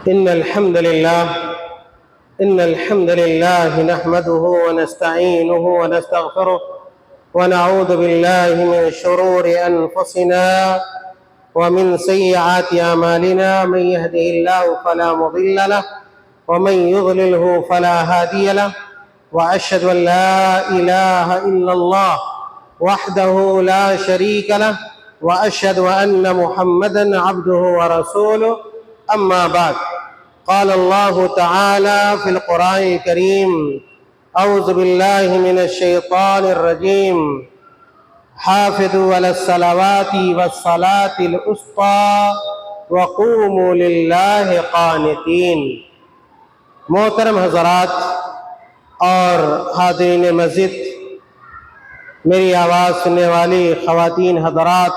إن الحمد لله نحمده ونستعينه ونستغفره ونعوذ بالله من شرور أنفسنا ومن سيئات أعمالنا. من يهده الله فلا مضل له ومن يضلله فلا هادي له، وأشهد أن لا إله إلا الله وحده لا شريك له، وأشهد أن محمدًا عبده ورسوله. أما بعد، قال الله تعالى في القرآن الكريم: أعوذ بالله من الشيطان الرجيم، حافظوا على الصلوات والصلاة الوسطى وقوموا لله قانتين۔ محترم حضرات اور حاضرین مسجد، میری آواز سننے والی خواتین حضرات،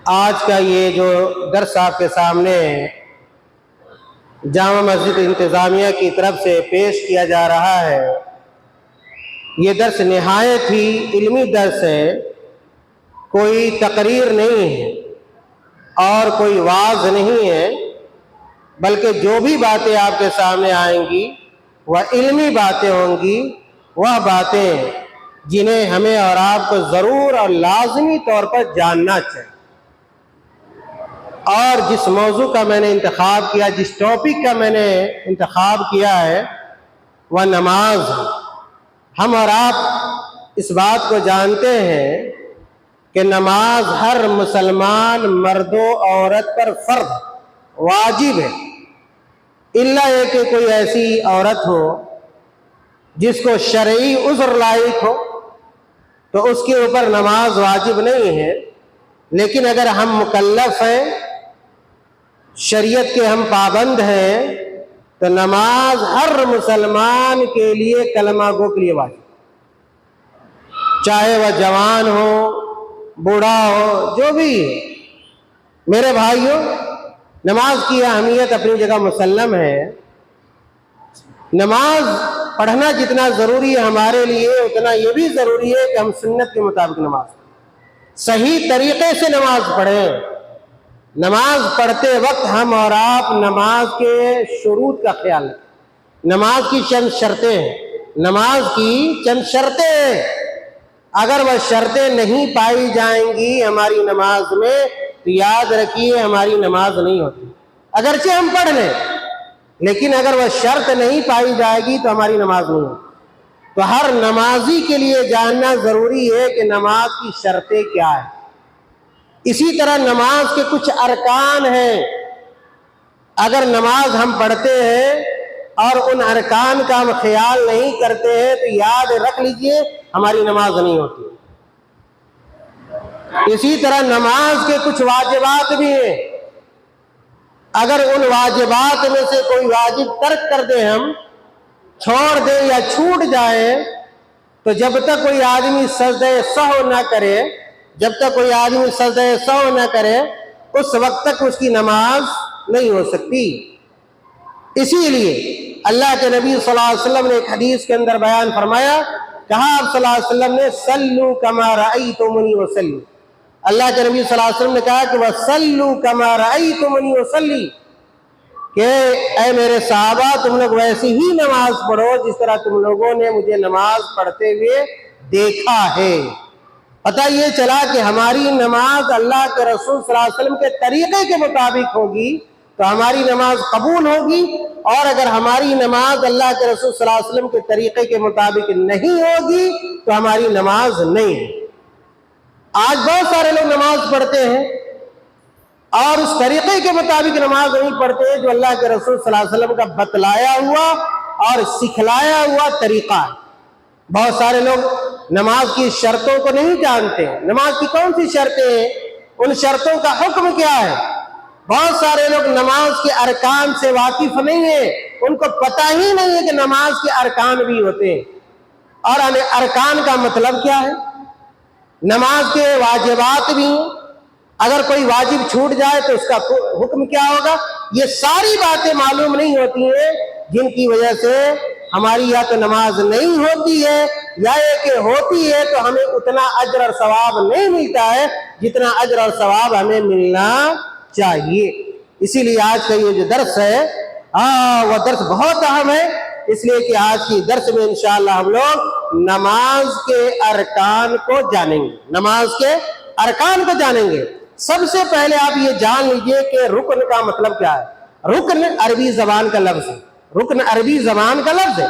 آج کا یہ جو درس آپ کے سامنے جامع مسجد انتظامیہ کی طرف سے پیش کیا جا رہا ہے، یہ درس نہایت ہی علمی درس ہے، کوئی تقریر نہیں ہے اور کوئی وعظ نہیں ہے، بلکہ جو بھی باتیں آپ کے سامنے آئیں گی وہ علمی باتیں ہوں گی، وہ باتیں جنہیں ہمیں اور آپ کو ضرور اور لازمی طور پر جاننا چاہیے۔ اور جس موضوع کا میں نے انتخاب کیا، جس ٹاپک کا میں نے انتخاب کیا ہے، وہ نماز ہے۔ ہم اور آپ اس بات کو جانتے ہیں کہ نماز ہر مسلمان مرد و عورت پر فرض واجب ہے، الا یہ کہ کوئی ایسی عورت ہو جس کو شرعی عذر لاحق ہو تو اس کے اوپر نماز واجب نہیں ہے، لیکن اگر ہم مکلف ہیں، شریعت کے ہم پابند ہیں، تو نماز ہر مسلمان کے لیے کلمہ گو کے لیے واجب، چاہے وہ جوان ہو، بوڑھا ہو، جو بھی ہے۔ میرے بھائیوں، نماز کی اہمیت اپنی جگہ مسلم ہے۔ نماز پڑھنا جتنا ضروری ہے ہمارے لیے، اتنا یہ بھی ضروری ہے کہ ہم سنت کے مطابق نماز پڑھیں، صحیح طریقے سے نماز پڑھیں۔ نماز پڑھتے وقت ہم اور آپ نماز کے شروط کا خیال رکھیں۔ نماز کی چند شرطیں ہیں، نماز کی چند شرطیں ہیں، اگر وہ شرطیں نہیں پائی جائیں گی ہماری نماز میں تو یاد رکھیے ہماری نماز نہیں ہوتی۔ اگرچہ ہم پڑھ لیں، لیکن اگر وہ شرط نہیں پائی جائے گی تو ہماری نماز نہیں ہوتی۔ تو ہر نمازی کے لیے جاننا ضروری ہے کہ نماز کی شرطیں کیا ہیں۔ اسی طرح نماز کے کچھ ارکان ہیں، اگر نماز ہم پڑھتے ہیں اور ان ارکان کا ہم خیال نہیں کرتے ہیں تو یاد رکھ لیجئے ہماری نماز نہیں ہوتی۔ اسی طرح نماز کے کچھ واجبات بھی ہیں، اگر ان واجبات میں سے کوئی واجب ترک کر دیں، ہم چھوڑ دیں یا چھوٹ جائیں، تو جب تک کوئی آدمی سجدہ سہو نہ کرے، اس وقت تک اس کی نماز نہیں ہو سکتی۔ اسی لیے اللہ کے نبی صلی اللہ علیہ وسلم نے ایک حدیث کے اندر بیان فرمایا، کہا آپ صلی اللہ علیہ وسلم نے صلو کما رأیتمونی وصلی، اللہ کے نبی صلی اللہ علیہ وسلم نے کہا کہ وصلو کما رأیتمونی وصلی، کہ اے میرے صحابہ تم لوگ ویسی ہی نماز پڑھو جس طرح تم لوگوں نے مجھے نماز پڑھتے ہوئے دیکھا ہے۔ پتہ یہ چلا کہ ہماری نماز اللہ کے رسول صلی اللہ علیہ وسلم کے طریقے کے مطابق ہوگی تو ہماری نماز قبول ہوگی، اور اگر ہماری نماز اللہ کے رسول صلی اللہ علیہ وسلم کے طریقے کے مطابق نہیں ہوگی تو ہماری نماز نہیں ہے۔ آج بہت سارے لوگ نماز پڑھتے ہیں اور اس طریقے کے مطابق نماز نہیں پڑھتے جو اللہ کے رسول صلی اللہ علیہ وسلم کا بتلایا ہوا اور سکھلایا ہوا طریقہ ہے۔ بہت سارے لوگ نماز کی شرطوں کو نہیں جانتے، نماز کی کون سی شرطیں ہیں، ان شرطوں کا حکم کیا ہے۔ بہت سارے لوگ نماز کے ارکان سے واقف نہیں ہیں، ان کو پتہ ہی نہیں ہے کہ نماز کے ارکان بھی ہوتے ہیں، اور ارکان کا مطلب کیا ہے، نماز کے واجبات بھی ہیں، اگر کوئی واجب چھوٹ جائے تو اس کا حکم کیا ہوگا، یہ ساری باتیں معلوم نہیں ہوتی ہیں، جن کی وجہ سے ہماری یا تو نماز نہیں ہوتی ہے، یا یہ کہ ہوتی ہے تو ہمیں اتنا اجر اور ثواب نہیں ملتا ہے جتنا اجر اور ثواب ہمیں ملنا چاہیے۔ اسی لیے آج کا یہ جو درس ہے وہ درس بہت اہم ہے، اس لیے کہ آج کی درس میں انشاءاللہ ہم لوگ نماز کے ارکان کو جانیں گے، نماز کے ارکان کو جانیں گے۔ سب سے پہلے آپ یہ جان لیجئے کہ رکن کا مطلب کیا ہے۔ رکن عربی زبان کا لفظ ہے، رکن عربی زبان کا لفظ ہے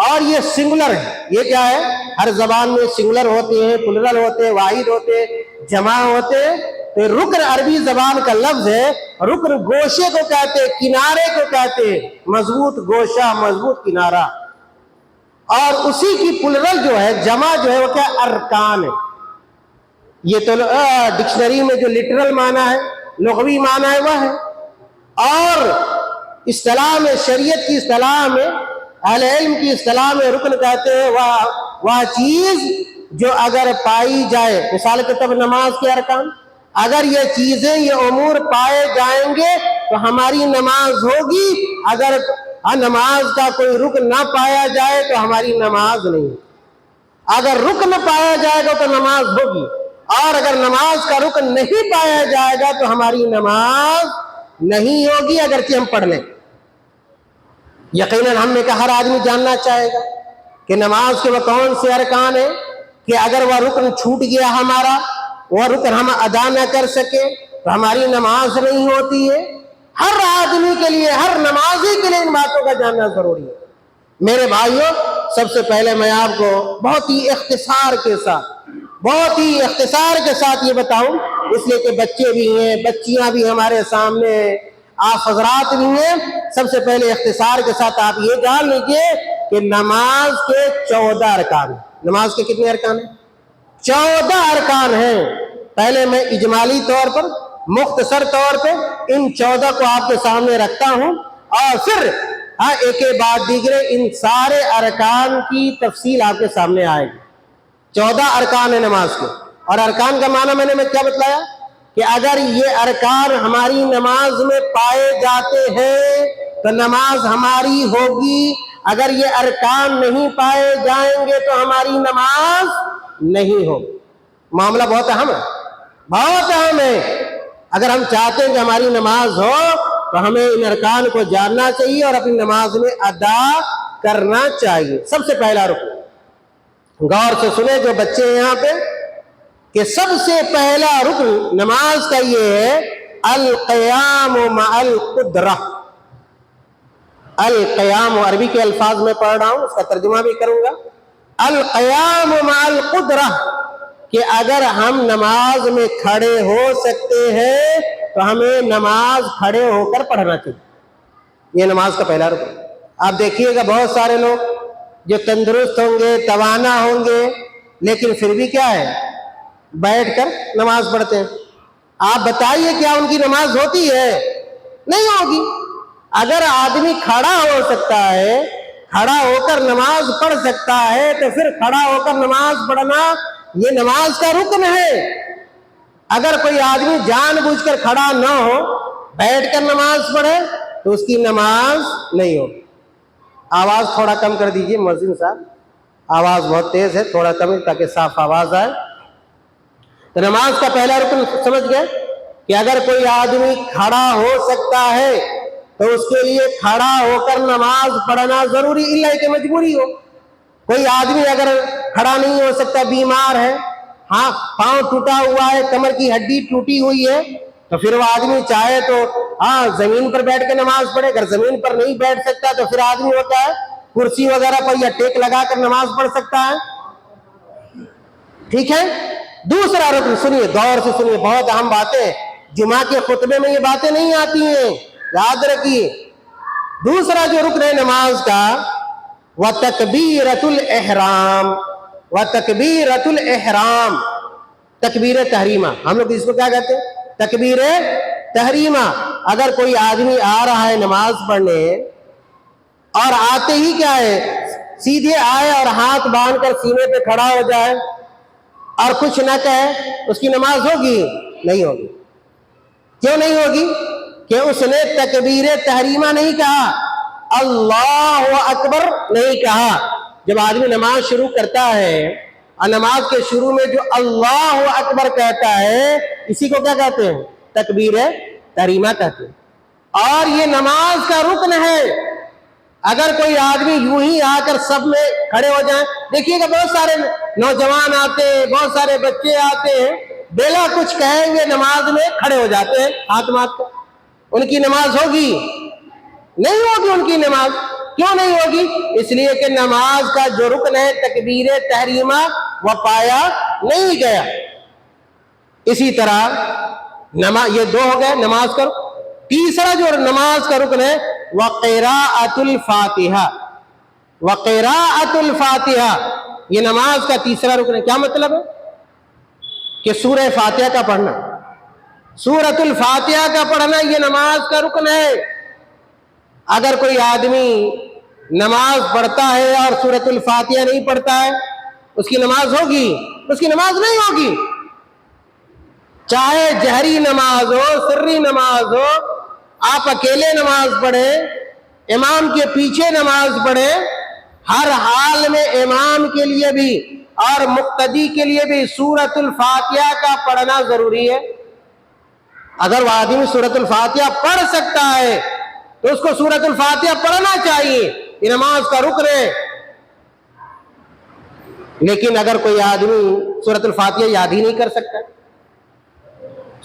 اور یہ سنگولر ہے۔ یہ کیا ہے؟ ہر زبان میں سنگولر ہوتے ہیں، پلورل ہوتے ہیں، واحد ہوتے ہیں، جمع ہوتے ہیں۔ تو رکن عربی زبان کا لفظ ہے۔ رکن گوشے کو کہتے ہیں، کنارے کو کہتے ہیں، مضبوط گوشہ، مضبوط کنارہ۔ اور اسی کی پلورل جو ہے، جمع جو ہے وہ کیا؟ ارکان ہے۔ یہ تو ڈکشنری میں جو لٹرل معنی ہے، لغوی معنی ہے وہ ہے، اور اصطلاح میں، شریعت کی اصطلاح میں، اہل علم کی اصطلاح میں رکن کہتے ہیں وہ چیز جو اگر پائی جائے، مثال کے طور پر نماز کے ارکان، اگر یہ چیزیں، یہ امور پائے جائیں گے تو ہماری نماز ہوگی، اگر نماز کا کوئی رکن نہ پایا جائے تو ہماری نماز نہیں ہوگی۔ اگر رکن پایا جائے گا تو نماز ہوگی، اور اگر نماز کا رکن نہیں پایا جائے گا تو ہماری نماز نہیں ہوگی، اگرچہ ہم پڑھ لیں۔ یقیناً ہم میں کا ہر آدمی جاننا چاہے گا کہ نماز کے وہ کون سے ارکان ہیں کہ اگر وہ رکن چھوٹ گیا ہمارا، وہ رکن ہم ادا نہ کر سکے تو ہماری نماز نہیں ہوتی ہے۔ ہر آدمی کے لیے، ہر نمازی کے لیے ان باتوں کا جاننا ضروری ہے۔ میرے بھائیوں، سب سے پہلے میں آپ کو بہت ہی اختصار کے ساتھ یہ بتاؤں، اس لیے کہ بچے بھی ہیں، بچیاں بھی ہمارے سامنے، آپ حضرات بھی ہیں۔ سب سے پہلے اختصار کے ساتھ آپ یہ جان لیجئے کہ نماز کے 14 ارکان ہیں۔ نماز کے کتنے ارکان ہیں؟ 14 ارکان ہیں۔ پہلے میں اجمالی طور پر، مختصر طور پہ ان 14 کو آپ کے سامنے رکھتا ہوں، اور پھر ایک کے بعد دیگرے ان سارے ارکان کی تفصیل آپ کے سامنے آئے گی۔ 14 ارکان ہیں نماز کے، اور ارکان کا معنی میں نے کیا بتلایا کہ اگر یہ ارکان ہماری نماز میں پائے جاتے ہیں تو نماز ہماری ہوگی، اگر یہ ارکان نہیں پائے جائیں گے تو ہماری نماز نہیں ہوگی۔ معاملہ بہت اہم ہے، بہت اہم ہے۔ اگر ہم چاہتے ہیں کہ ہماری نماز ہو تو ہمیں ان ارکان کو جاننا چاہیے اور اپنی نماز میں ادا کرنا چاہیے۔ سب سے پہلا رکن، غور سے سنیں جو بچے ہیں یہاں پہ، کہ سب سے پہلا رکن نماز کا یہ ہے القیام مع القدرہ۔ القیام عربی کے الفاظ میں پڑھ رہا ہوں، اس کا ترجمہ بھی کروں گا۔ القیام مع القدرہ، کہ اگر ہم نماز میں کھڑے ہو سکتے ہیں تو ہمیں نماز کھڑے ہو کر پڑھنا چاہیے۔ یہ نماز کا پہلا رکن۔ آپ دیکھیے گا بہت سارے لوگ جو تندرست ہوں گے، توانا ہوں گے، لیکن پھر بھی کیا ہے؟ بیٹھ کر نماز پڑھتے ہیں۔ آپ بتائیے کیا ان کی نماز ہوتی ہے؟ نہیں ہوگی۔ اگر آدمی کھڑا ہو سکتا ہے، کھڑا ہو کر نماز پڑھ سکتا ہے، تو پھر کھڑا ہو کر نماز پڑھنا یہ نماز کا رکن ہے۔ اگر کوئی آدمی جان بوجھ کر کھڑا نہ ہو، بیٹھ کر نماز پڑھے تو اس کی نماز نہیں ہوگی۔ آواز تھوڑا کم کر دیجئے مؤذن صاحب، آواز بہت تیز ہے، تھوڑا کم تاکہ صاف آواز آئے۔ تو نماز کا پہلا رکن سمجھ گئے کہ اگر کوئی آدمی کھڑا ہو سکتا ہے تو اس کے لیے کھڑا ہو کر نماز پڑھنا ضروری، اللہ کہ مجبوری ہو۔ کوئی آدمی اگر کھڑا نہیں ہو سکتا، بیمار ہے، پاؤں ٹوٹا ہوا ہے، کمر کی ہڈی ٹوٹی ہوئی ہے، تو پھر وہ آدمی چاہے تو زمین پر بیٹھ کے نماز پڑھے۔ اگر زمین پر nicht بیٹھ سکتا تو پھر آدمی ہوتا ہے کرسی وغیرہ پر یا ٹیک لگا کر نماز پڑھ سکتا ہے۔ ٹھیک ہے؟ دوسرا رکن سنیے، غور سے سنیے، بہت اہم باتیں، جمعہ کے خطبے میں یہ باتیں نہیں آتی ہیں، یاد رکھیے۔ دوسرا جو رکن ہے نماز کا، وَتَكْبِيرَةُ الْإِحْرَامِ، وَتَكْبِيرَةُ الْإِحْرَامِ، تکبیر تحریمہ۔ ہم لوگ اس کو کیا کہتے ہیں؟ تکبیر تحریمہ۔ اگر کوئی آدمی آ رہا ہے نماز پڑھنے اور آتے ہی کیا ہے، سیدھے آئے اور ہاتھ باندھ کر سینے پہ کھڑا ہو جائے اور کچھ نہ کہے، اس کی نماز ہوگی؟ نہیں ہوگی۔ کیوں نہیں ہوگی؟ کہ اس نے تکبیر تحریمہ نہیں کہا، اللہ اکبر نہیں کہا۔ جب آدمی نماز شروع کرتا ہے اور نماز کے شروع میں جو اللہ اکبر کہتا ہے، اسی کو کیا کہتے ہیں؟ تکبیر تحریمہ کہتے ہیں۔ اور یہ نماز کا رکن ہے. اگر کوئی آدمی یوں ہی آ کر سب میں کھڑے ہو جائیں, دیکھیے گا بہت سارے نوجوان آتے ہیں, بہت سارے بچے آتے ہیں, بلا کچھ کہیں گے نماز میں کھڑے ہو جاتے ہیں ہاتھ مات کر. ان کی نماز ہوگی؟ نہیں ہوگی ان کی نماز. کیوں نہیں ہوگی؟ اس لیے کہ نماز کا جو رکن ہے تکبیر تحریمہ وہ پایا نہیں گیا. اسی طرح یہ دو ہو گئے نماز کا. تیسرا جو نماز کا رکن ہے وقراءۃ الفاتحہ. وقراءۃ الفاتحہ یہ نماز کا تیسرا رکن ہے. کیا مطلب ہے؟ کہ سورہ فاتحہ کا پڑھنا, سورۃ الفاتحہ کا پڑھنا یہ نماز کا رکن ہے. اگر کوئی آدمی نماز پڑھتا ہے اور سورۃ الفاتحہ نہیں پڑھتا ہے, اس کی نماز ہوگی؟ اس کی نماز نہیں ہوگی. چاہے جہری نماز ہو, سری نماز ہو, آپ اکیلے نماز پڑھیں, امام کے پیچھے نماز پڑھیں, ہر حال میں امام کے لیے بھی اور مقتدی کے لیے بھی سورۃ الفاتحہ کا پڑھنا ضروری ہے. اگر وہ آدمی سورۃ الفاتحہ پڑھ سکتا ہے تو اس کو سورۃ الفاتحہ پڑھنا چاہیے, یہ نماز کا رکن ہے. لیکن اگر کوئی آدمی سورۃ الفاتحہ یاد ہی نہیں کر سکتا,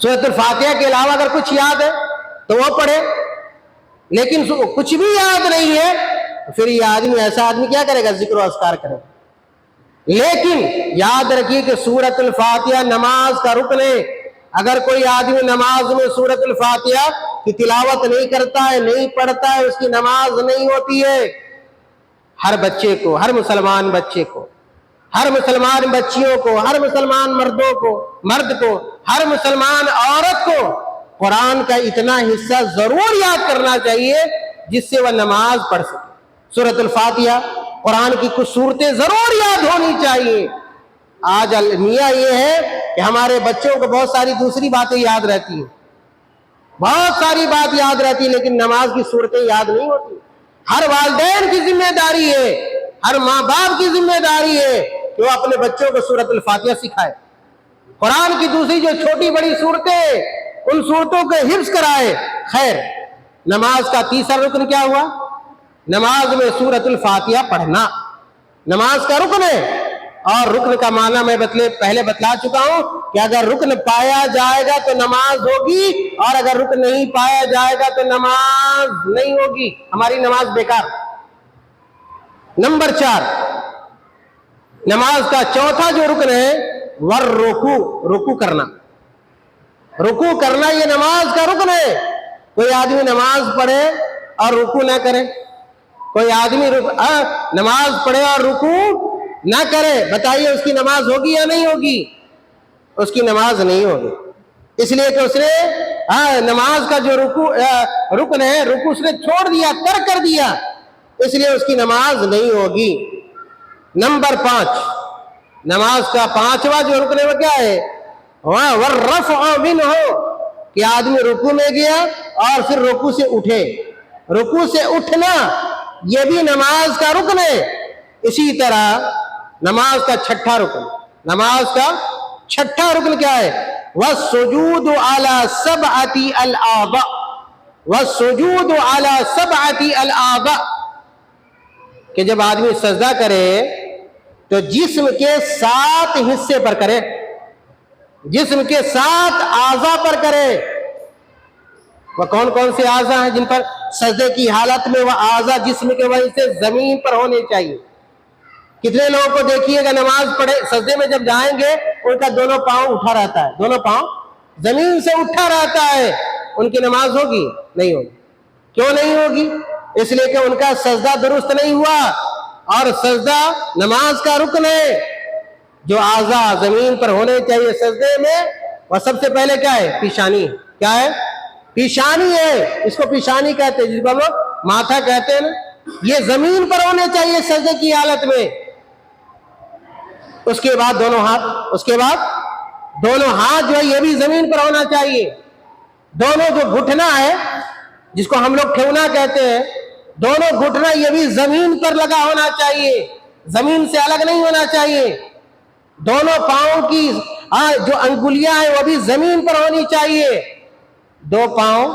سورۃ الفاتحہ کے علاوہ اگر کچھ یاد ہے تو وہ پڑھے, لیکن کچھ بھی یاد نہیں ہے, پھر یہ آدمی, ایسا آدمی کیا کرے گا؟ ذکر و اذکار کرے. لیکن یاد رکھیے کہ سورۃ الفاتحہ نماز کا رکن ہے. اگر کوئی آدمی نماز میں سورۃ الفاتحہ کی تلاوت نہیں کرتا ہے, نہیں پڑھتا ہے, اس کی نماز نہیں ہوتی ہے. ہر بچے کو, ہر مسلمان بچے کو, ہر مسلمان بچیوں کو, ہر مسلمان مردوں کو, مرد کو, ہر مسلمان عورت کو قرآن کا اتنا حصہ ضرور یاد کرنا چاہیے جس سے وہ نماز پڑھ سکے. سورۃ الفاتحہ, قرآن کی کچھ صورتیں ضرور یاد ہونی چاہیے. آج المیہ یہ ہے کہ ہمارے بچوں کو بہت ساری دوسری باتیں یاد رہتی ہیں, بہت ساری بات یاد رہتی ہے, لیکن نماز کی صورتیں یاد نہیں ہوتی. ہر والدین کی ذمہ داری ہے, ہر ماں باپ کی ذمہ داری ہے کہ وہ اپنے بچوں کو سورۃ الفاتحہ سکھائے. قرآن کی دوسری جو چھوٹی بڑی صورتیں, ان صورتوں کو حفظ کرائے. خیر, نماز کا تیسرا رکن کیا ہوا؟ نماز میں سورۃ الفاتحہ پڑھنا نماز کا رکن ہے. اور رکن کا معنی میں پہلے بتلا چکا ہوں کہ اگر رکن پایا جائے گا تو نماز ہوگی, اور اگر رکن نہیں پایا جائے گا تو نماز نہیں ہوگی, ہماری نماز بیکار. نمبر 4, نماز کا چوتھا جو رکن ہے والرکوع, رکوع کرنا. رکوع کرنا یہ نماز کا رکن ہے. کوئی آدمی نماز پڑھے اور رکوع نہ کرے, کوئی آدمی نماز پڑھے اور رکوع نہ کرے, بتائیے اس کی نماز ہوگی یا نہیں ہوگی؟ اس کی نماز نہیں ہوگی. اس لیے کہ اس نے نماز کا جو رکن ہے رکوع اس نے چھوڑ دیا, ترک کر دیا, اس لیے اس کی نماز نہیں ہوگی. نمبر 5, نماز کا پانچواں جو رکن ہے وہ کیا ہے؟ والرفع منہ, کہ آدمی رکوع میں گیا اور پھر رکوع سے اٹھے. رکوع سے اٹھنا یہ بھی نماز کا رکن ہے. اسی طرح نماز کا چھٹا رکن, نماز کا چھٹا رکن کیا ہے؟ والسجود علی سبعۃ الاعضاء. والسجود علی سبعۃ الاعضاء, کہ جب آدمی سجدہ کرے تو جسم کے 7 حصے پر کرے, جسم کے 7 اعضاء پر کرے. وہ کون کون سے اعضاء ہیں جن پر سجدے کی حالت میں وہ اعضاء جسم کے وجہ سے زمین پر ہونے چاہیے؟ کتنے لوگوں کو دیکھیے گا نماز پڑھے, سجدے میں جب جائیں گے ان کا دونوں پاؤں اٹھا رہتا ہے, دونوں پاؤں زمین سے اٹھا رہتا ہے, ان کی نماز ہوگی؟ نہیں ہوگی. کیوں نہیں ہوگی؟ اس لیے کہ ان کا سجدہ درست نہیں ہوا, اور سجدہ نماز کا رکن ہے. جو اعضاء زمین پر ہونے چاہیے سجدے میں, وہ سب سے پہلے کیا ہے؟ پیشانی. کیا ہے؟ پیشانی ہے. اس کو پیشانی کہتے ہیں, جس کو ہم لوگ ماتھا کہتے ہیں نا, یہ زمین پر ہونے چاہیے سجدے کی حالت میں. اس کے بعد دونوں ہاتھ, اس کے بعد دونوں ہاتھ جو ہے یہ بھی زمین پر ہونا چاہیے. دونوں جو گھٹنا ہے جس کو ہم لوگ ٹھیونا کہتے ہیں, دونوں گھٹنا یہ بھی زمین پر لگا ہونا چاہیے, زمین سے الگ نہیں ہونا چاہیے. دونوں پاؤں کی جو انگلیاں ہیں وہ بھی زمین پر ہونی چاہیے. 2 پاؤں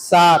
7।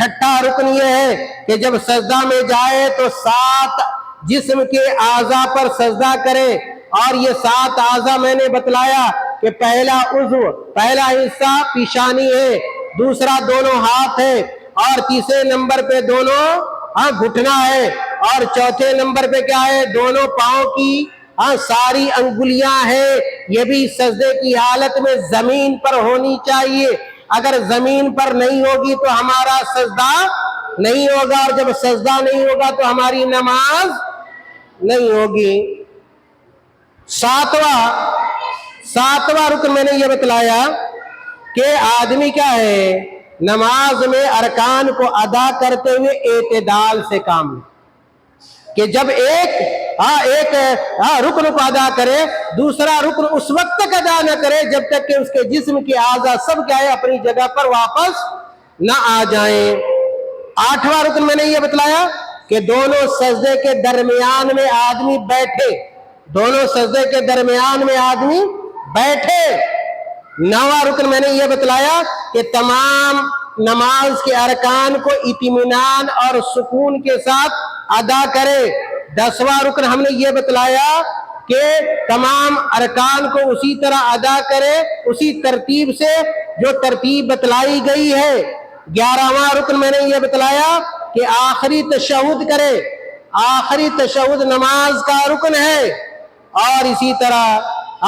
چھٹا رکن یہ ہے کہ جب سجدہ میں جائے تو 7 جسم کے اعضاء پر سجدہ کرے، اور یہ 7 اعضاء میں نے بتلایا کہ پہلا عضو، پہلا حصہ پیشانی ہے، دوسرا دونوں ہاتھ ہے، اور تیسرے نمبر پہ دونوں گھٹنا ہے، اور چوتھے نمبر پہ کیا ہے؟ دونوں پاؤں کی ساری انگلیاں ہیں۔ یہ بھی سجدے کی حالت میں زمین پر ہونی چاہیے، اگر زمین پر نہیں ہوگی تو ہمارا سجدہ نہیں ہوگا، اور جب سجدہ نہیں ہوگا تو ہماری نماز نہیں ہوگی۔ ساتواں رکن میں نے یہ بتلایا کہ آدمی کیا ہے؟ نماز میں ارکان کو ادا کرتے ہوئے اعتدال سے کام لے، کہ جب ایک رکن کو ادا کرے، دوسرا رکن اس وقت تک ادا نہ کرے جب تک کہ اس کے جسم کے اعضاء سب کیا ہے؟ اپنی جگہ پر واپس نہ آ جائیں۔ 8واں رکن میں نے یہ بتلایا کہ دونوں سجدے کے درمیان میں آدمی بیٹھے، دونوں سجدے کے درمیان میں آدمی بیٹھے۔ 9واں رکن میں نے یہ بتلایا کہ تمام نماز کے ارکان کو اطمینان اور سکون کے ساتھ ادا کرے۔ 10واں رکن ہم نے یہ بتلایا کہ تمام ارکان کو اسی طرح ادا کرے، اسی ترتیب سے جو ترتیب بتلائی گئی ہے۔ 11واں رکن میں نے یہ بتلایا کہ آخری تشہد کرے، آخری تشہد نماز کا رکن ہے، اور اسی طرح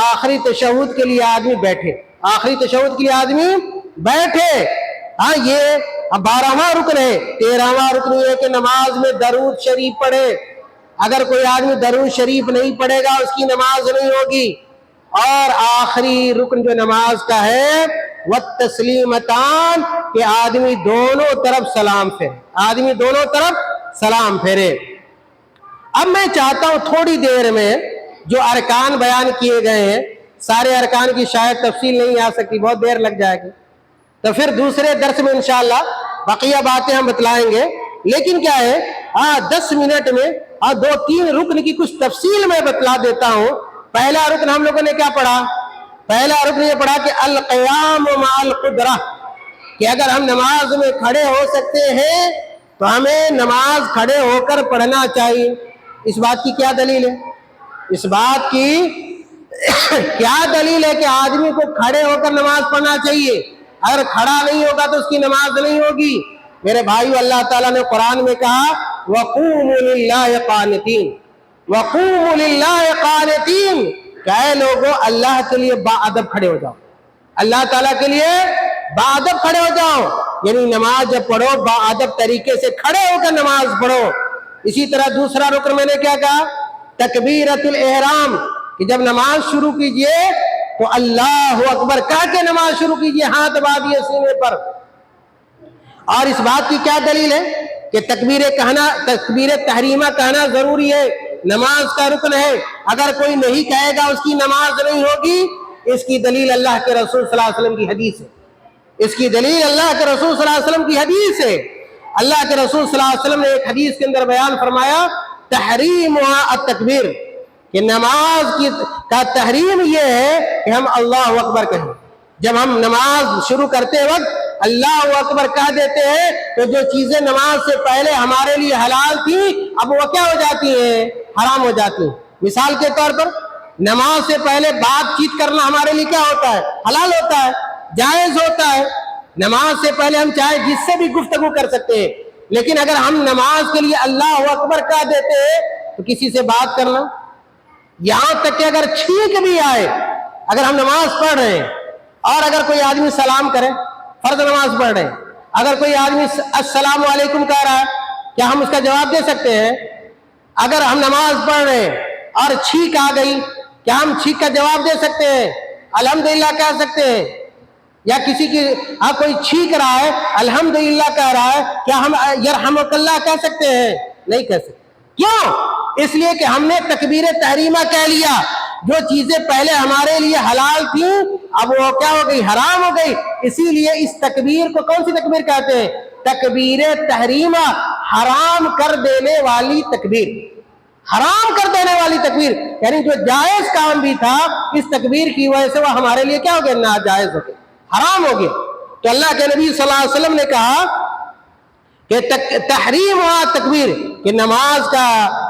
آخری تشہد کے لیے آدمی بیٹھے، آخری تشہد کے لیے آدمی بیٹھے۔ یہ 12واں رکن ہے۔ 13واں رکن یہ ہے کہ نماز میں درود شریف پڑھے، اگر کوئی آدمی درود شریف نہیں پڑھے گا اس کی نماز نہیں ہوگی۔ اور آخری رکن جو نماز کا ہے والتسلیمتان، کہ آدمی دونوں طرف سلام پھیرے، آدمی دونوں طرف سلام پھیرے۔ اب میں چاہتا ہوں تھوڑی دیر میں جو ارکان بیان کیے گئے ہیں، سارے ارکان کی شاید تفصیل نہیں آ سکتی، بہت دیر لگ جائے گی، تو پھر دوسرے درس میں انشاءاللہ بقیہ باتیں ہم بتلائیں گے۔ لیکن کیا ہے 10 منٹ میں 2-3 رکن کی کچھ تفصیل میں بتلا دیتا ہوں۔ پہلا رکن ہم لوگوں نے کیا پڑھا؟ پہلا رکن یہ پڑھا کہ القیام مع القدرہ، کہ اگر ہم نماز میں کھڑے ہو سکتے ہیں تو ہمیں نماز کھڑے ہو کر پڑھنا چاہیے۔ اس بات کی کیا دلیل ہے؟ اس بات کی کیا دلیل ہے کہ آدمی کو کھڑے ہو کر نماز پڑھنا چاہیے؟ اگر کھڑا نہیں ہوگا تو اس کی نماز نہیں ہوگی۔ میرے بھائیو، اللہ تعالیٰ نے قرآن میں کہا وَقُومُوا لِلَّهِ قَانِتِينَ، وَقُومُوا لِلَّهِ قَانِتِينَ، کہ اے لوگو اللہ کے لیے باادب کھڑے ہو جاؤ، اللہ تعالیٰ کے لیے باادب کھڑے ہو جاؤ، یعنی نماز جب پڑھو باادب طریقے سے کھڑے ہو کر نماز پڑھو۔ اسی طرح دوسرا رکن میں نے کیا کہا؟ تکبیرۃ الاحرام، کہ جب نماز شروع کیجئے تو اللہ اکبر کہہ کے نماز شروع کیجئے، ہاتھ باندھیے سینے پر۔ اور اس بات کی کیا دلیل ہے کہ تکبیر تحریمہ کہنا ضروری ہے، نماز کا رکن ہے، اگر کوئی نہیں کہے گا اس کی نماز نہیں ہوگی۔ اس کی دلیل اللہ کے رسول صلی اللہ علیہ وسلم کی حدیث ہے، اس کی دلیل اللہ کے رسول صلی اللہ علیہ وسلم کی حدیث ہے۔ اللہ کے رسول صلی اللہ علیہ وسلم نے ایک حدیث کے اندر بیان فرمایا تحریمها التکبیر، کہ نماز کا تحریم یہ ہے کہ ہم اللہ اکبر کہیں، جب ہم نماز شروع کرتے وقت اللہ اکبر کہہ دیتے ہیں تو جو چیزیں نماز سے پہلے ہمارے لیے حلال تھی اب وہ کیا ہو جاتی ہیں؟ حرام ہو جاتی ہیں۔ مثال کے طور پر نماز سے پہلے بات چیت کرنا ہمارے لیے کیا ہوتا ہے؟ حلال ہوتا ہے، جائز ہوتا ہے۔ نماز سے پہلے ہم چاہے جس سے بھی گفتگو کر سکتے ہیں، لیکن اگر ہم نماز کے لیے اللہ اکبر کہہ دیتے ہیں تو کسی سے بات کرنا، یہاں تک کہ اگر چھینک بھی آئے، اگر ہم نماز پڑھ رہے ہیں اور اگر کوئی آدمی سلام کرے، فرض نماز پڑھ رہے ہیں، اگر کوئی آدمی السلام علیکم کہہ رہا ہے، کیا ہم اس کا جواب دے سکتے ہیں؟ اگر ہم نماز پڑھ رہے ہیں اور چھینک آ گئی، کیا ہم چھینک کا جواب دے سکتے ہیں؟ الحمدللہ کہہ سکتے ہیں؟ یا کسی کی کوئی چھینک رہا ہے الحمدللہ کہہ رہا ہے، کیا ہم یرحمک اللہ کہہ سکتے ہیں؟ نہیں کہہ سکتے۔ کیوں؟ اس لیے کہ ہم نے تکبیر تحریمہ کہہ لیا، جو چیزیں پہلے ہمارے لیے حلال تھیں اب وہ کیا ہو گئی؟ حرام ہو گئی۔ اسی لیے اس تکبیر کو کون سی تکبیر کہتے ہیں؟ تکبیر تحریمہ، حرام کر دینے والی تکبیر، حرام کر دینے والی تکبیر، یعنی جو جائز کام بھی تھا اس تکبیر کی وجہ سے وہ ہمارے لیے کیا ہو گیا؟ ناجائز ہو گیا، حرام ہو گیا۔ تو اللہ کے نبی صلی اللہ علیہ وسلم نے کہا کہ تحریم ہوا تکبیر، کہ نماز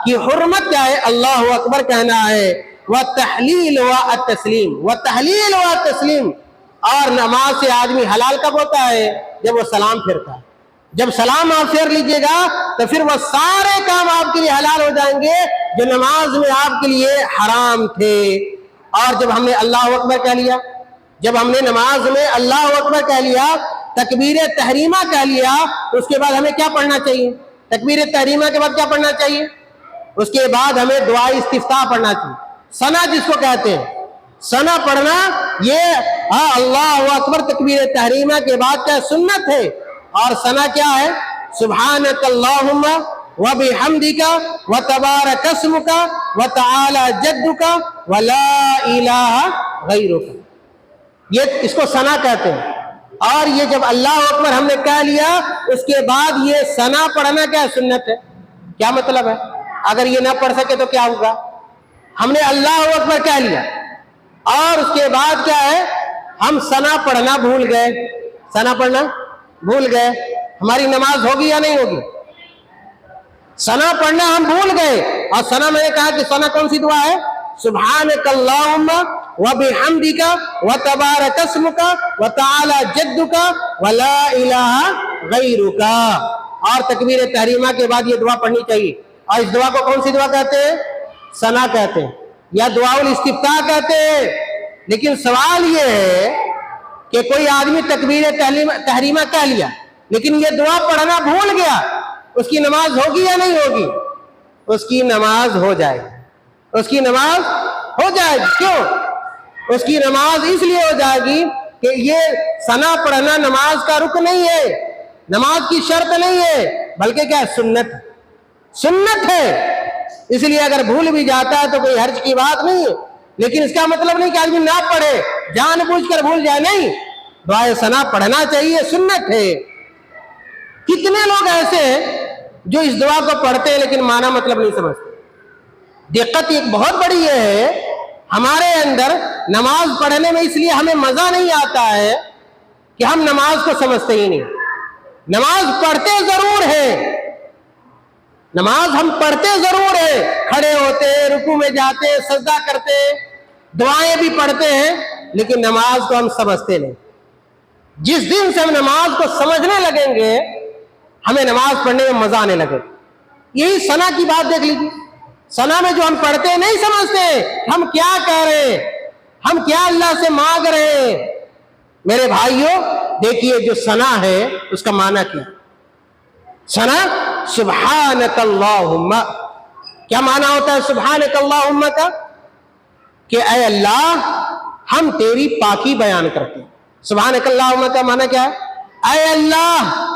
کی حرمت کیا ہے؟ اللہ اکبر کہنا ہے، وتحلیل و التسلیم، وتحلیل و التسلیم، اور نماز سے آدمی حلال کب ہوتا ہے؟ جب وہ سلام پھرتا ہے۔ جب سلام آپ پھیر لیجئے گا تو پھر وہ سارے کام آپ کے لیے حلال ہو جائیں گے جو نماز میں آپ کے لیے حرام تھے۔ اور جب ہم نے اللہ اکبر کہہ لیا، جب ہم نے نماز میں اللہ اکبر کہہ لیا، تکبیر تحریمہ کہہ لیا، اس کے بعد ہمیں کیا پڑھنا چاہیے؟ تکبیر تحریمہ کے بعد کیا پڑھنا چاہیے؟ اس کے بعد ہمیں دعائے استفتاح پڑھنا چاہیے، ثنا جس کو کہتے ہیں، ثنا پڑھنا، یہ اللہ اکبر تکبیر تحریمہ کے بعد کیا سنت ہے، اور ثنا کیا ہے؟ سبحانک اللہم وبحمدک وتبارک اسمک وتعالی جدک ولا الہ غیرک، یہ اس کو ثنا کہتے ہیں۔ اور یہ جب اللہ اکبر ہم نے کہہ لیا، اس کے بعد یہ ثنا پڑھنا کیا سنت ہے؟ کیا مطلب ہے؟ اگر یہ نہ پڑھ سکے تو کیا ہوگا؟ ہم نے اللہ اکبر کہہ لیا اور اس کے بعد کیا ہے؟ ہم ثنا پڑھنا بھول گئے، ثنا پڑھنا بھول گئے، ہماری نماز ہوگی یا نہیں ہوگی؟ ثنا پڑھنا ہم بھول گئے، اور ثنا میں نے کہا کہ ثنا کون سی دعا ہے؟ سبحانک اللہم وبحمدک وتبارک اسمک وتعالی جدک ولا الہ غیرک، اور تکبیر تحریمہ کے بعد یہ دعا پڑھنی چاہیے۔ اور اس دعا کو کون سی دعا کہتے ہیں؟ ثنا کہتے ہیں، یا دعا الاستفتاح کہتے ہیں۔ لیکن سوال یہ ہے کہ کوئی آدمی تکبیر تحریمہ کہہ لیا لیکن یہ دعا پڑھنا بھول گیا، اس کی نماز ہوگی یا نہیں ہوگی؟ اس کی نماز ہو جائے گی، اس کی نماز ہو جائے گی۔ کیوں؟ اس کی نماز اس لیے ہو جائے گی کہ یہ ثنا پڑھنا نماز کا رکن نہیں ہے، نماز کی شرط نہیں ہے، بلکہ کیا ہے؟ سنت، سنت ہے۔ اس لیے اگر بھول بھی جاتا ہے تو کوئی حرج کی بات نہیں ہے، لیکن اس کا مطلب نہیں کہ آدمی نہ پڑھے، جان بوجھ کر بھول جائے، نہیں، دعائے ثنا پڑھنا چاہیے، سنت ہے۔ کتنے لوگ ایسے ہیں جو اس دعا کو پڑھتے ہیں لیکن معنی مطلب نہیں سمجھتے۔ دقت ایک بہت بڑی یہ ہے، ہمارے اندر نماز پڑھنے میں اس لیے ہمیں مزہ نہیں آتا ہے کہ ہم نماز کو سمجھتے ہی نہیں۔ نماز پڑھتے ضرور ہیں، نماز ہم پڑھتے ضرور ہیں، کھڑے ہوتے ہیں، رکوع میں جاتے ہیں، سجدہ کرتے ہیں، دعائیں بھی پڑھتے ہیں، لیکن نماز کو ہم سمجھتے نہیں۔ جس دن سے ہم نماز کو سمجھنے لگیں گے ہمیں نماز پڑھنے میں مزہ آنے لگے۔ یہی ثنا کی بات دیکھ لیجیے، ثنا میں جو ہم پڑھتے ہیں نہیں سمجھتے ہم کیا کہہ رہے ہیں، ہم کیا اللہ سے مانگ رہے ہیں۔ میرے بھائیوں دیکھیے، جو ثنا ہے اس کا معنی کیا؟ ثنا سبحانک اللہم، کیا معنی ہوتا ہے سبحانک اللہم کا؟ کہ اے اللہ ہم تیری پاکی بیان کرتے ہیں۔ سبحانک اللہم کا معنی کیا ہے؟ اے اللہ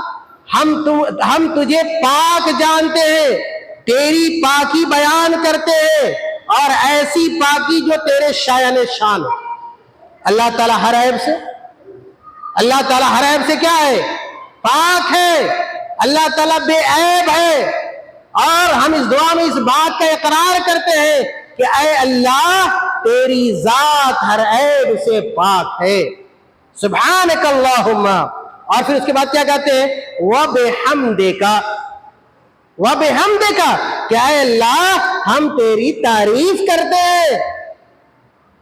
ہم تجھے پاک جانتے ہیں، تیری پاکی بیان کرتے ہیں، اور ایسی پاکی جو تیرے شایان شان ہے۔ اللہ تعالیٰ ہر عیب سے، اللہ تعالیٰ ہر عیب سے کیا ہے؟ پاک ہے، اللہ تعالیٰ بے عیب ہے۔ اور ہم اس دعا میں اس بات کا اقرار کرتے ہیں کہ اے اللہ تیری ذات ہر عیب سے پاک ہے، سبحانک اللہم۔ اور پھر اس کے بعد کیا کہتے ہیں؟ وَبِحَمْدِكَ، وَبِحَمْدِكَ، کہ اے اللہ ہم تیری تعریف کرتے ہیں،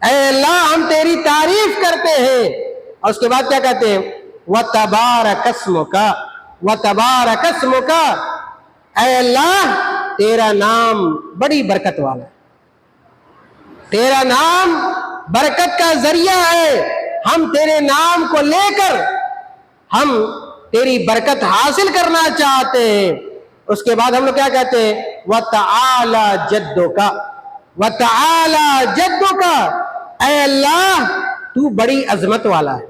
اے اللہ ہم تیری تعریف کرتے ہیں۔ اور اس کے بعد کیا کہتے ہیں؟ وَتَبَارَكَ اسْمُكَ، وَتَبَارَكَ اسْمُكَ، اے اللہ تیرا نام بڑی برکت والا ہے، تیرا نام برکت کا ذریعہ ہے، ہم تیرے نام کو لے کر ہم تیری برکت حاصل کرنا چاہتے ہیں۔ اس کے بعد ہم لوگ کیا کہتے ہیں؟ وَتَعَالَى جَدُّكَ، وَتَعَالَى جَدُّكَ، اے اللہ تو بڑی عظمت والا ہے،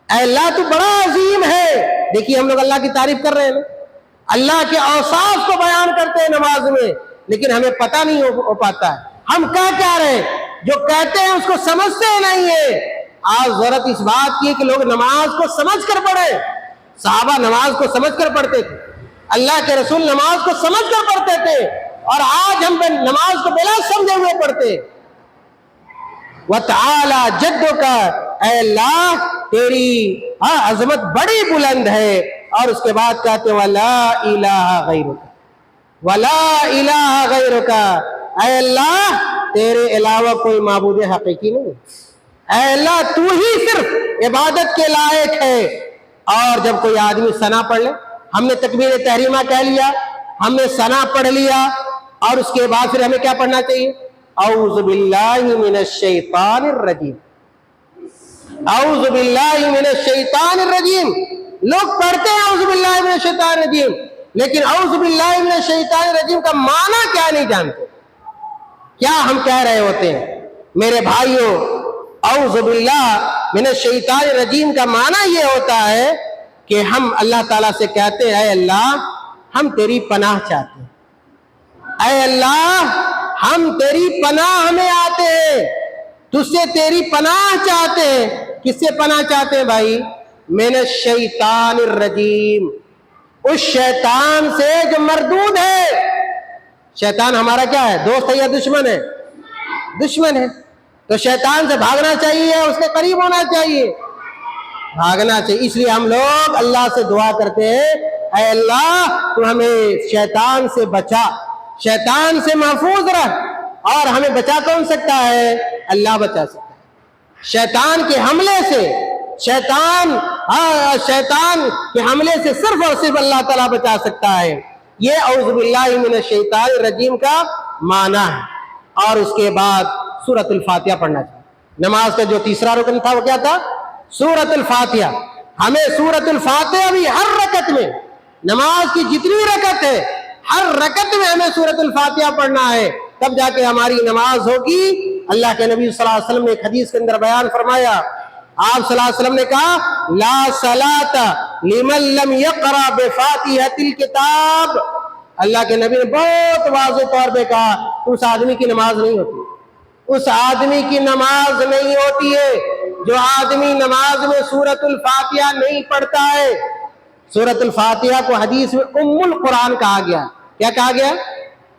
اے اللہ تو بڑا عظیم ہے۔ دیکھیے ہم لوگ اللہ کی تعریف کر رہے ہیں، اللہ کے اوصاف کو بیان کرتے ہیں نماز میں، لیکن ہمیں پتہ نہیں ہو پاتا ہے ہم کیا رہے ہیں، جو کہتے ہیں اس کو سمجھتے نہیں ہیں۔ آج ضرورت اس بات کی کہ لوگ نماز کو سمجھ کر پڑھیں۔ صحابہ نماز کو سمجھ کر پڑھتے تھے، اللہ کے رسول نماز کو سمجھ کر پڑھتے تھے، اور آج ہم نماز کو بلا سمجھے ہوئے پڑھتے۔ وَتَعَالَى جَدُّكَ، اے اللہ تیری عظمت بڑی بلند ہے، اور اس کے بعد کہتے ہیں وَلَا إِلَهَ غَيْرُكَ وَلَا إِلَهَ غَيْرُكَ، اے اللہ تیرے علاوہ کوئی معبود حقیقی نہیں، اے اللہ تو ہی صرف عبادت کے لائق ہے۔ اور جب کوئی آدمی ثنا پڑھ لے، ہم نے تکبیر تحریمہ کہہ لیا، ہم نے ثنا پڑھ لیا، اور اس کے بعد پھر ہمیں کیا پڑھنا چاہیے؟ اعوذ باللہ من الشیطان الرجیم، اعوذ باللہ من الشیطان الرجیم۔ لوگ پڑھتے ہیں اعوذ باللہ من الشیطان الرجیم، لیکن اعوذ باللہ من الشیطان الرجیم کا معنی کیا نہیں جانتے، کیا ہم کہہ رہے ہوتے ہیں؟ میرے بھائیوں، اعوذ باللہ من الشیطان الرجیم کا معنی یہ ہوتا ہے کہ ہم اللہ تعالیٰ سے کہتے ہیں اے اللہ ہم تیری پناہ چاہتے ہیں، اے اللہ ہم تیری پناہ ہمیں آتے ہیں، تجھ سے تیری پناہ چاہتے ہیں۔ کس سے پناہ چاہتے ہیں بھائی؟ من الشیطان الرجیم، اس شیطان سے جو مردود ہے۔ شیطان ہمارا کیا ہے؟ دوست ہے یا دشمن ہے؟ دشمن ہے۔ تو شیطان سے بھاگنا چاہیے، اس کے قریب ہونا چاہیے، بھاگنا چاہیے۔ اس لیے ہم لوگ اللہ سے دعا کرتے ہیں اے اللہ تو ہمیں شیطان سے بچا، شیطان سے محفوظ رہ۔ اور ہمیں بچا کون سکتا ہے؟ اللہ بچا سکتا ہے شیطان کے حملے سے۔ شیطان کے حملے سے صرف اور صرف اللہ تعالیٰ بچا سکتا ہے۔ یہ اعوذ باللہ من الشیطان الرجیم کا معنی ہے۔ اور اس کے بعد سورۃ الفاتحہ پڑھنا چاہیے۔ نماز کا جو تیسرا رکن تھا وہ کیا تھا؟ سورۃ الفاتحہ۔ ہمیں سورۃ الفاتحہ بھی ہر رکعت میں، نماز کی جتنی رکعت ہے ہر رکعت میں ہمیں سورۃ الفاتحہ پڑھنا ہے، تب جا کے ہماری نماز ہوگی۔ اللہ کے نبی صلی اللہ علیہ وسلم نے ایک حدیث کے اندر بیان فرمایا، آپ صلی اللہ علیہ وسلم نے کہا لا صلاۃ لمن لم یقرأ بفاتحۃ الکتاب۔ اللہ کے نبی نے بہت واضح طور پہ کہا اس آدمی کی نماز نہیں ہوتی، اس آدمی کی نماز نہیں ہوتی ہے جو آدمی نماز میں سورۃ الفاتحہ نہیں پڑھتا ہے۔ سورۃ الفاتحہ کو حدیث میں ام القرآن کہا گیا۔ کیا کہا گیا؟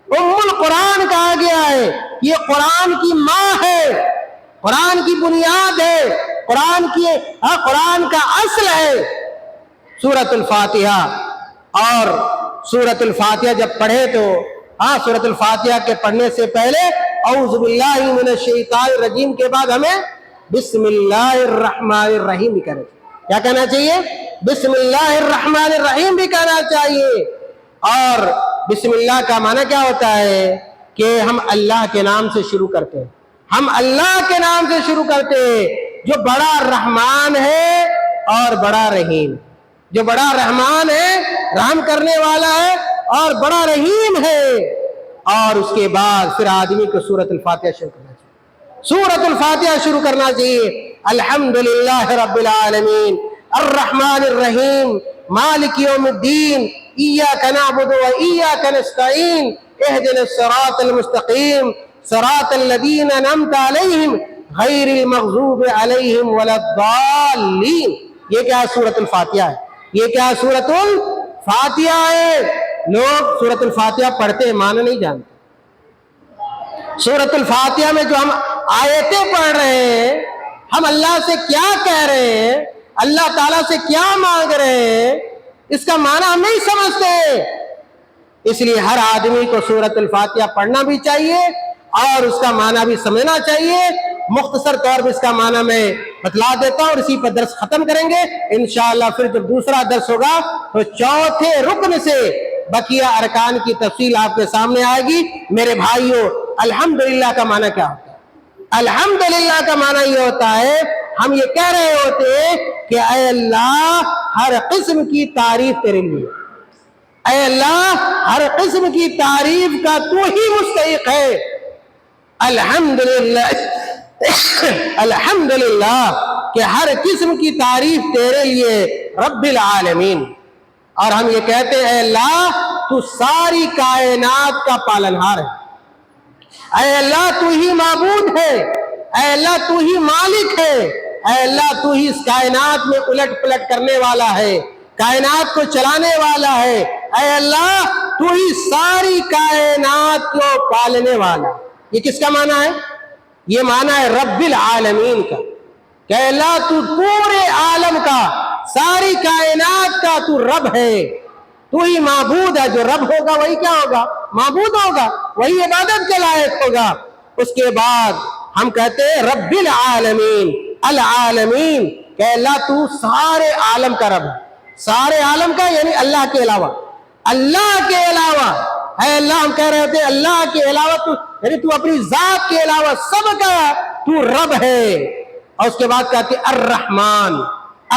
ام القرآن کہا گیا ہے۔ یہ قرآن کی ماں ہے، قرآن کی بنیاد ہے، قرآن کا اصل ہے سورۃ الفاتحہ۔ اور سورۃ الفاتحہ جب پڑھے تو سورۃ الفاتحہ کے پڑھنے سے پہلے اعوذ باللہ من الشیطان الرجیم کے بعد ہمیں بسم اللہ الرحمن الرحیم بھی کہنا چاہیے۔ کیا کہنا چاہیے؟ بسم اللہ الرحمن الرحیم بھی کہنا چاہیے۔ اور بسم اللہ کا معنی کیا ہوتا ہے؟ کہ ہم اللہ کے نام سے شروع کرتے ہیں، ہم اللہ کے نام سے شروع کرتے ہیں جو بڑا رحمان ہے اور بڑا رحیم، جو بڑا رحمان ہے، رحم کرنے والا ہے، اور بڑا رحیم ہے۔ اور اس کے بعد پھر آدمی کو سورۃ الفاتحہ شروع کرنا چاہیے، سورۃ الفاتحہ شروع کرنا چاہیے۔ الحمدللہ رب العالمین الرحمن الرحیم مالک یوم الدین ایاک نعبد و ایاک نستعین اہدنا الصراط المستقیم صراط الذین انعمت علیہم غیر المغضوب علیہم ولا الضالین۔ یہ کیا سورۃ الفاتحہ ہے؟ یہ کیا سورۃ الفاتحہ ہے؟ لوگ سورۃ الفاتحہ پڑھتے ہیں، معنی نہیں جانتے۔ سورۃ الفاتحہ میں جو ہم آیتیں پڑھ رہے ہیں، ہم اللہ سے کیا کہہ رہے ہیں، اللہ تعالیٰ سے کیا مانگ رہے ہیں، اس کا معنی ہم نہیں سمجھتے۔ اس لیے ہر آدمی کو سورۃ الفاتحہ پڑھنا بھی چاہیے اور اس کا معنی بھی سمجھنا چاہیے۔ مختصر طور پر اس کا معنی میں بتلا دیتا ہوں اور اسی پر درس ختم کریں گے انشاءاللہ۔ پھر جب دوسرا درس ہوگا تو چوتھے رکن سے بقیہ ارکان کی تفصیل آپ کے سامنے آئے گی۔ میرے بھائیوں، الحمدللہ کا معنی کیا ہوتا ہے؟ الحمدللہ کا معنی یہ ہوتا ہے، ہم یہ کہہ رہے ہوتے ہیں کہ اے اللہ ہر قسم کی تعریف تیرے لیے، اے اللہ ہر قسم کی تعریف کا تو ہی مستحق ہے۔ الحمدللہ الحمدللہ کہ ہر قسم کی تعریف تیرے لیے رب العالمین۔ اور ہم یہ کہتے ہیں اے اللہ تو ساری کائنات کا پالنہار ہے، اے اللہ تو ہی معبود ہے، اے اللہ تو ہی مالک ہے، اے اللہ تو ہی اس کائنات میں الٹ پلٹ کرنے والا ہے، کائنات کو چلانے والا ہے، اے اللہ تو ہی ساری کائنات کو پالنے والا۔ یہ کس کا معنی ہے؟ یہ معنی ہے رب العالمین کا، کہ اللہ تو پورے عالم کا، ساری کائنات کا تو رب ہے، تو ہی معبود ہے. جو رب ہوگا وہی کیا ہوگا؟ معبود ہوگا، وہی عبادت کے لائق ہوگا. اس کے بعد ہم کہتے ہیں رب العالمین، العالمین کہ اللہ تو سارے عالم کا رب ہے. سارے عالم کا یعنی اللہ کے علاوہ، اللہ کے علاوہ ہے اللہ. ہم کہہ رہے ہوتے ہیں اللہ کے علاوہ تو یعنی تو اپنی ذات کے علاوہ سب کا تو رب ہے. اور اس کے بعد کہتے ہیں الرحمن.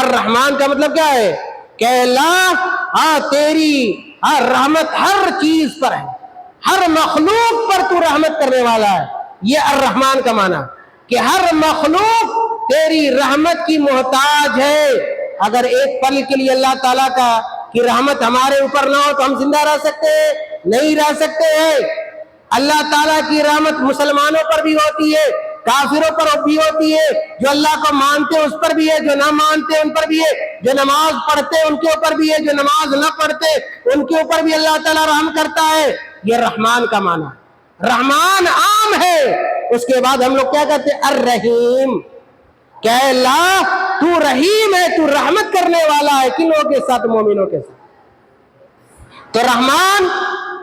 الرحمن کا مطلب کیا ہے؟ کہ اللہ تیری رحمت ہر چیز پر ہے، ہر مخلوق پر تو رحمت کرنے والا ہے. یہ الرحمن کا معنی کہ ہر مخلوق تیری رحمت کی محتاج ہے. اگر ایک پل کے لیے اللہ تعالیٰ کی رحمت ہمارے اوپر نہ ہو تو ہم زندہ رہ سکتے ہیں؟ نہیں رہ سکتے ہیں. اللہ تعالیٰ کی رحمت مسلمانوں پر بھی ہوتی ہے، کافروں پر بھی ہوتی ہے. جو اللہ کو مانتے ہیں اس پر بھی ہے، جو نہ مانتے ان پر بھی ہے، جو نماز پڑھتے ہیں ان کے اوپر بھی ہے، جو نماز نہ پڑھتے ان کے اوپر بھی اللہ تعالیٰ رحم کرتا ہے. یہ رحمان کا معنی ہے. رحمان عام ہے. اس کے بعد ہم لوگ کیا کہتے ہیں؟ الرحیم. کہ اللہ تو رحیم ہے، تو رحمت کرنے والا ہے. کن لوگوں کے ساتھ؟ مومنوں کے ساتھ. تو رحمان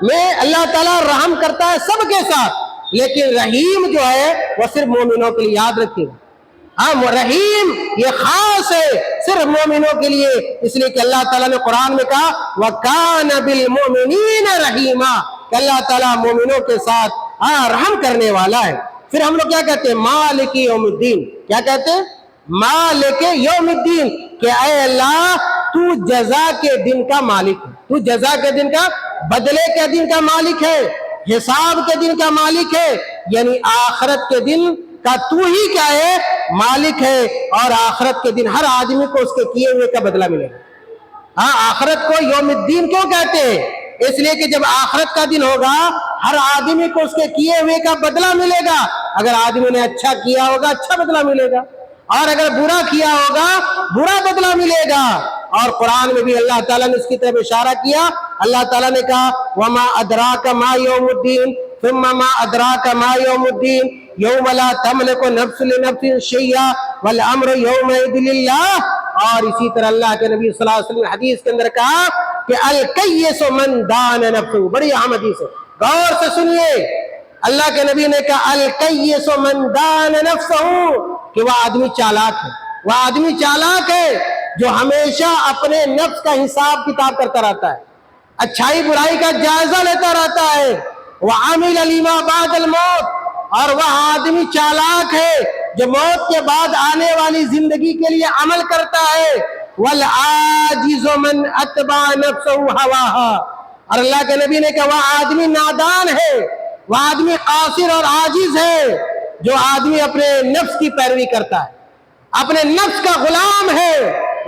میں اللہ تعالیٰ رحم کرتا ہے سب کے ساتھ، لیکن رحیم جو ہے وہ صرف مومنوں کے لیے. یاد رکھیے ہاں، رحیم یہ خاص ہے صرف مومنوں کے لیے. اس لیے کہ اللہ تعالیٰ نے قرآن میں کہا وَكَانَ بِالْمُؤْمِنِينَ رَحِيمًا، کہ اللہ تعالیٰ مومنوں کے ساتھ رحم کرنے والا ہے. پھر ہم لوگ کیا کہتے ہیں؟ مالک یوم الدین. کیا کہتے ہیں؟ مالک یوم الدین، کہ اے اللہ تو جزا کے دن کا مالک ہے. تو جزا کے دن کا، بدلے کے دن کا مالک ہے، حساب کے دن کا مالک ہے. یعنی آخرت کے دن کا تو ہی کیا ہے؟ مالک ہے. اور آخرت کے دن ہر آدمی کو اس کے کیے ہوئے کا بدلہ ملے گا. ہاں، آخرت کو یوم الدین کیوں کہتے ہیں؟ اس لیے کہ جب آخرت کا دن ہوگا ہر آدمی کو اس کے کیے ہوئے کا بدلہ ملے گا. اگر آدمی نے اچھا کیا ہوگا اچھا بدلہ ملے گا، اور اگر برا کیا ہوگا برا بدلہ ملے گا. اور قرآن میں بھی اللہ تعالیٰ نے اس کی طرف اشارہ کیا. اللہ تعالیٰ نے کہا وما ادراک ما یوم الدین ثم ما ادراک ما یوم الدین یوم لا تملک نفس لنفس شیئا والامر یومئذ للہ. اور اسی طرح اللہ کے نبی صلی اللہ علیہ وسلم نے حدیث کے اندر کہا کہ الکیس من دان نفسہ. بڑی اہم حدیث ہے، غور سے سنیے. اللہ کے نبی نے کہا الکیس من دان نفسہ، کہ وہ آدمی چالاک ہے. وہ آدمی چالاک ہے جو ہمیشہ اپنے نفس کا حساب کتاب کرتا رہتا ہے، اچھائی برائی کا جائزہ لیتا رہتا ہے. وعمل لما بعد الموت، اور وہ آدمی چالاک ہے جو موت کے بعد آنے والی زندگی کے لیے عمل کرتا ہے. والعاجز من اتبع نفسه هواها، اور اللہ کے نبی نے کہا وہ آدمی نادان ہے، وہ آدمی قاصر اور عاجز ہے جو آدمی اپنے نفس کی پیروی کرتا ہے، اپنے نفس کا غلام ہے.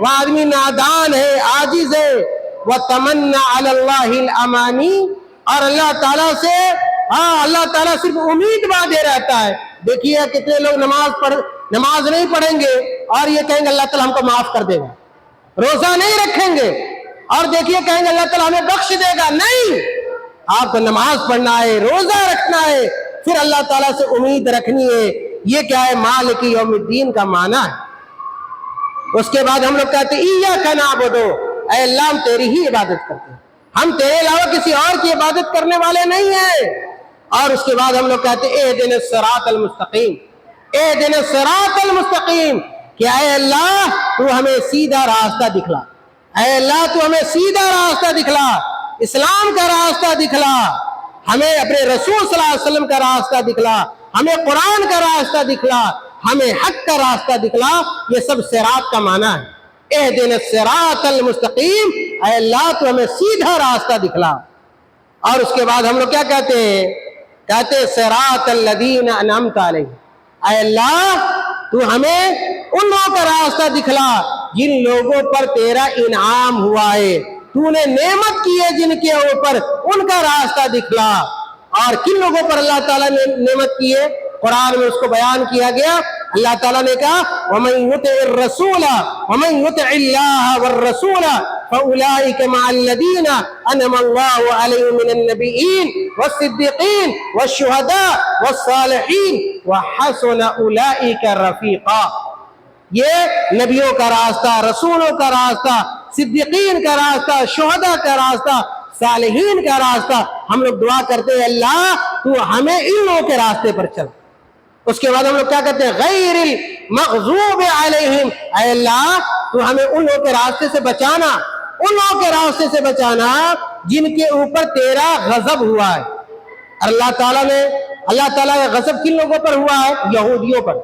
وہ آدمی نادان ہے، عاجز ہے. وَتَمَنَّ عَلَى اللَّهِ الْأَمَانِي، اور اللہ تعالیٰ سے اللہ تعالیٰ صرف امید باندھے رہتا ہے. دیکھیے کتنے لوگ نماز نہیں پڑھیں گے اور یہ کہیں گے اللہ تعالیٰ ہم کو معاف کر دے گا. روزہ نہیں رکھیں گے اور دیکھیے کہیں گے اللہ تعالیٰ ہمیں بخش دے گا. نہیں، آپ کو نماز پڑھنا ہے، روزہ رکھنا ہے، پھر اللہ تعالیٰ سے امید رکھنی ہے. یہ کیا ہے؟ مالک یوم الدین کا معنی ہے. اس کے بعد ہم لوگ کہتے ہیں ایاک نعبد، اے اللہ ہم تیری ہی عبادت کرتے ہیں، ہم تیرے علاوہ کسی اور کی عبادت کرنے والے نہیں ہیں. اور اس کے بعد ہم لوگ کہتے ہیں اہدنا الصراط المستقیم، اہدنا الصراط المستقیم، کہ اے اللہ تو ہمیں سیدھا راستہ دکھلا. اے اللہ تو ہمیں سیدھا راستہ دکھلا، اسلام کا راستہ دکھلا، ہمیں اپنے رسول صلی اللہ علیہ وسلم کا راستہ دکھلا، ہمیں قرآن کا راستہ دکھلا، ہمیں حق کا راستہ دکھلا. یہ سب صراط کا معنی ہے. اہدنا الصراط المستقیم، اے اللہ تو ہمیں سیدھا راستہ دکھلا. اور اس کے بعد ہم لوگ کیا کہتے ہیں؟ کہتے ہیں صراط الذین انعمت علیہم، اے اللہ تو ہمیں ان لوگوں کا راستہ دکھلا جن لوگوں پر تیرا انعام ہوا ہے، تو نے نعمت کی ہے جن کے اوپر، ان کا راستہ دکھلا. اور کن لوگوں پر اللہ تعالیٰ نے نعمت کی ہے؟ قرآن میں اس کو بیان کیا گیا. اللہ تعالیٰ نے کہا وَمَن يُطِعِ الرَّسُولَ وَمَن يُطِعِ اللَّهَ وَالرَّسُولَ فَأُولَٰئِكَ مَعَ الَّذِينَ أَنْعَمَ اللَّهُ عَلَيْهِم مِّنَ النَّبِيِّينَ وَالصِّدِّيقِينَ وَالشُّهَدَاءِ وَالصَّالِحِينَ وَحَسُنَ أُولَٰئِكَ رَفِيقًا. یہ نبیوں کا راستہ، رسولوں کا راستہ، صدیقین کا راستہ، شہداء کا راستہ، صالحین کا راستہ۔ ہم لوگ دعا کرتے ہیں اللہ تو ہمیں ان لوگوں کے راستے پر چل۔ اس کے بعد ہم لوگ کیا کہتے ہیں؟ غیر المغضوب علیہم، اے اللہ تو ہمیں ان لوگوں کے راستے سے بچانا، ان لوگوں کے راستے سے بچانا جن کے اوپر تیرا غضب ہوا ہے۔ اللہ تعالیٰ کا غضب کن لوگوں پر ہوا ہے؟ یہودیوں پر۔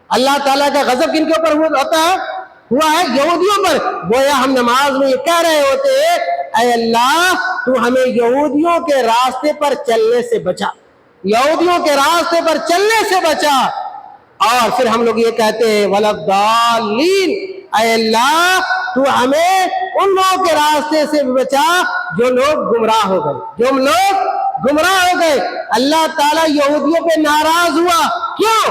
اللہ تعالیٰ کا غضب کن کے اوپر ہوا ہے؟ یہودیوں پر۔ گویا ہم نماز میں یہ کہہ رہے ہوتے ہیں اے اللہ تو ہمیں یہودیوں کے راستے پر چلنے سے بچا، یہودیوں کے راستے پر چلنے سے بچا۔ اور پھر ہم لوگ یہ کہتے ہیں وَلَضَّالِّينَ، اے اللہ تو ہمیں ان لوگوں کے راستے سے بچا جو لوگ گمراہ ہو گئے۔ اللہ تعالیٰ یہودیوں پہ ناراض ہوا، کیوں؟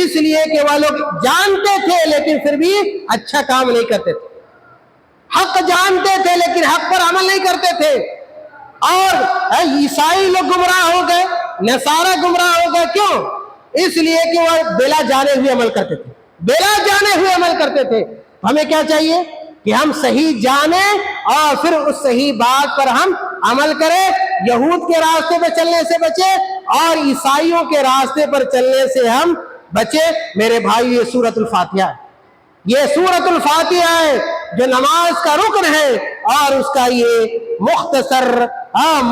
اس لیے کہ وہ لوگ جانتے تھے لیکن پھر بھی اچھا کام نہیں کرتے تھے، حق جانتے تھے لیکن حق پر عمل نہیں کرتے تھے۔ اور عیسائی لوگ گمراہ ہو گئے، نصارہ گمراہ ہو گئے، کیوں؟ اس لیے کہ وہ بلا جانے ہوئے عمل کرتے تھے۔ ہمیں کیا چاہیے کہ ہم صحیح جانیں اور پھر اس صحیح بات پر ہم عمل کریں، یہود کے راستے پر چلنے سے بچے اور عیسائیوں کے راستے پر چلنے سے ہم بچے۔ میرے بھائی یہ سورۃ الفاتحہ ہے، یہ سورۃ الفاتحہ ہے جو نماز کا رکن ہے، اور اس کا یہ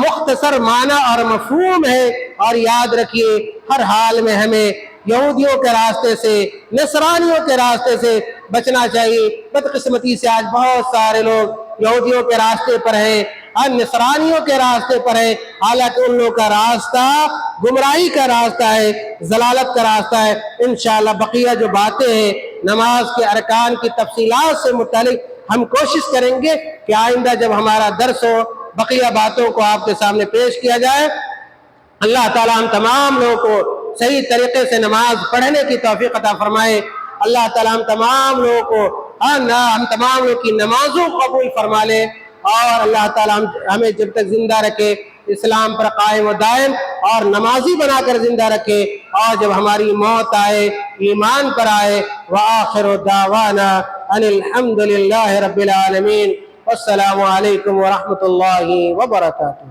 مختصر معنی اور مفہوم ہے۔ اور یاد رکھیے ہر حال میں ہمیں یہودیوں کے راستے سے، نصرانیوں کے راستے سے بچنا چاہیے۔ بدقسمتی سے آج بہت سارے لوگ یہودیوں کے راستے پر ہیں اور نصرانیوں کے راستے پر ہیں، حالانکہ ان لوگوں کا راستہ گمراہی کا راستہ ہے، ضلالت کا راستہ ہے۔ انشاءاللہ بقیہ جو باتیں ہیں نماز کے ارکان کی تفصیلات سے متعلق ہم کوشش کریں گے کہ آئندہ جب ہمارا درس ہو بقیہ باتوں کو آپ کے سامنے پیش کیا جائے۔ اللہ تعالیٰ ہم تمام لوگوں کو صحیح طریقے سے نماز پڑھنے کی توفیق عطا فرمائے۔ اللہ تعالیٰ ہم تمام لوگوں کی نمازوں قبول فرما لے، اور اللہ تعالیٰ ہمیں جب تک زندہ رکھے اسلام پر قائم و دائم اور نمازی بنا کر زندہ رکھے، اور جب ہماری موت آئے ایمان پر آئے۔ وآخر دعوانا ان الحمد للہ رب العالمین، والسلام علیکم ورحمۃ اللہ وبرکاتہ۔